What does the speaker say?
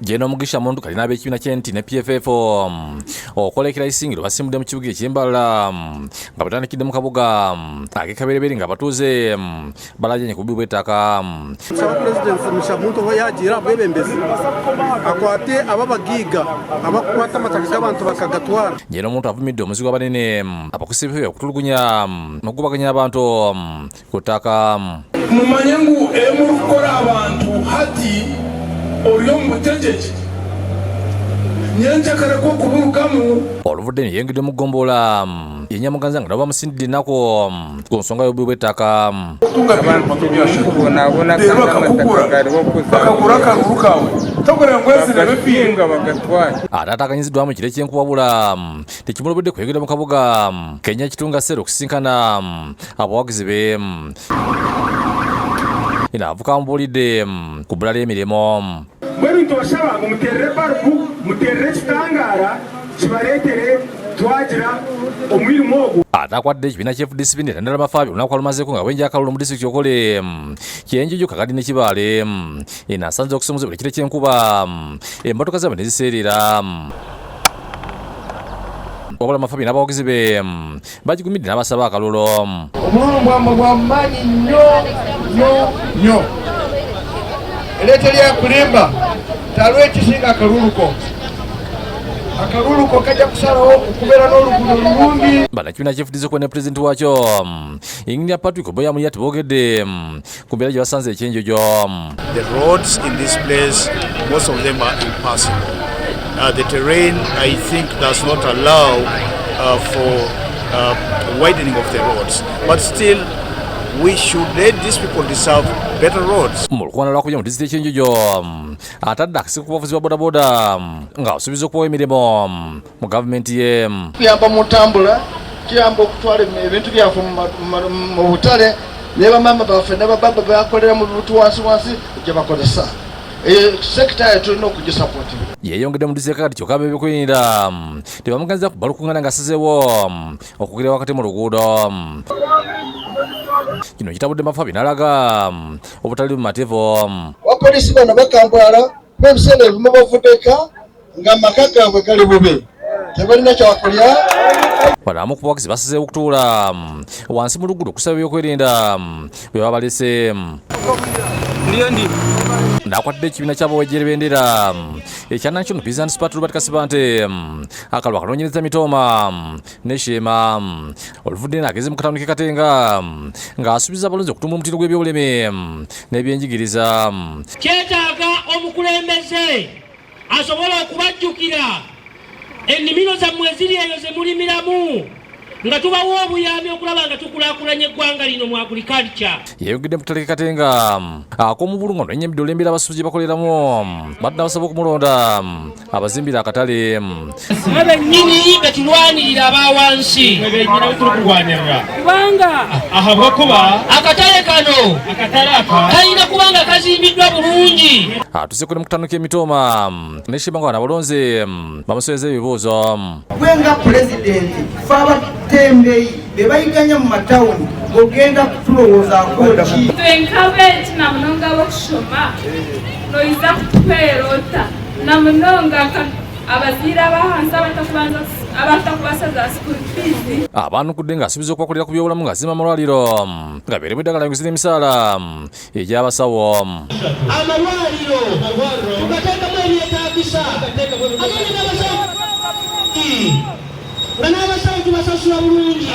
Jeno mugisha muntu kalina ab'ekibiina ky'enti ne PFF okolekera isingiro basimbudde mu kibuga eky'Embalala nga batandikidde mu kabuga ak'ekabereberi nga batuuze balajanye ku bubbi bw'ettaka. Pulezidenti mushamuntu ho yagira bwebembezi akwate ababagiga abakwata amataka g'abantu bakagatwara. Jeno omuntu avumidde omuzigo abanene abakusibe okutulugunya n'okugubaganya abantu ku ttaka. Mumanye ngu emulukola abantu hati Oriyo mutejeje nyenja kareko kubulukamu oluvudde ne yengedde mu ggombola yenyamuganza nga nabo bamusindidde nako ku nsonga y'obubbi bw'ettaka. Ate atakanyiziddwamu ekiro ekyenkubabula tekimulobedde kuyogera mu kabuga Kenya kitunga ssere okusisinkana abawagizi be. Ina avuka mbuulidde ku bbula ly'emirimu. Mwebintu basaba ngo muterere barubu muterere kitangara kibaleetere twagira omwirimu ogwo. Atakwadde ekibiina ky'FDCP n'ettandala amafaabi olunaku alumazeko nga bwenja akalulu mu disitulikiti Okole Kyenjojo Kakadi ne Kibaale asanze okusomozebwa ekiro ky'enkuba emmotoka zaabwe ne ziseerera. Wabula amafaabi n'abawagizi be bagigumidde n'abasaba akalulu. Omululu bwamba bwa maanyi nnyo ereeta lyakulimba talwa ekisinga akaluluko kajja kusalawo okubeera n'oluguudo olulungi. Bannakibiina ky'efuddizeko ne pulezidenti waakyo Engineer Patrick Boyamulyat boogedde ku mbeera gye basanze ekyenjojo. The roads in this place, most of them are impassable. The terrain, I think, does not allow for widening of the roads. But still, we should let these people deserve better roads. Mu lukwano lwakujja mu disitulikiti ekyenjojo atadde akasiko ku bavuzi ba bodaboda nga asuubiza okubawa emirimu mu gavumenti ye. Kuyamba mu ntambula, kiyamba okutwala ebintu byaffe mu butale ne bamaama baffe ne bababa bakolera mu bibutu wansi gye bakozesa. Sekita yetu tulina okugisapootinga. Yeeyongedde mu disitulikiti kati kyokka ab'ebyokwerinda tebamuganyiza kubalukuŋŋana nga asazeewo okugera wakati mu luguudo. Kino kitabudde mafaabi n'alaga obutali bumativu. Abapoliisi bano bakambwala n'ebiseera ebimu bavuddeka nga amaka gaabwe gali bubi tebalina kyakulya. Bano abamu ku bawagizi basazeewo okutuula wansi mu luguudo okusaba ebyokwerinda bwe babalese. Ndakwatidde ekibiina ky'abawejjera bendera ekya National Peasants Party Robert Kasibante akalulu akanoonyereza Mitoma ne Shema oluvudde n'ageze mu katawuni k'e Katenga ng'asuubiza abalonzi okutumbula omutindo gw'ebyobulimi n'ebyenjigiriza. Kyetaaga omukulembeze asobola okubajjukira ennimiro zammwe eziri eyo ze mulimiramu nga tubawa obuyambi okulaba nga tukulaakulanya eggwanga lino mu agriculture. Yeeyogedde mu katale k'e Katenga ak'omu Bulungo n'ennyambidde olembera abasuubuzi gye bakoleramu badde abasaba okumulonda abazimbira akatale. Abennyini betulwanirira abawansi kubanga ahabwakuba akatale kano kalina kubanga kazimbiddwa bulungi. Atuseeko ne mu kataano k'Emitoma ne Shema nga abalonzi bamusobeza ebibuuzo. Gwenga pulezidenti tembeyi bebayiganya mu matawuni ogenda kutulowoozaako ki? Encourage na munonga w'okushoma noyiza kutwerota na munonga abaziira abahansi abatakubasaza school fees. Abanukudde ng'asuubiza okubakolera ku byobulamu ng'azimba amalwaliro nga beerebwa eddagala enguzira emisaala egy'abasawo. Amalwaliro tugateekamu ebyetaagisa nga n'abasawo tubasasula bulungi.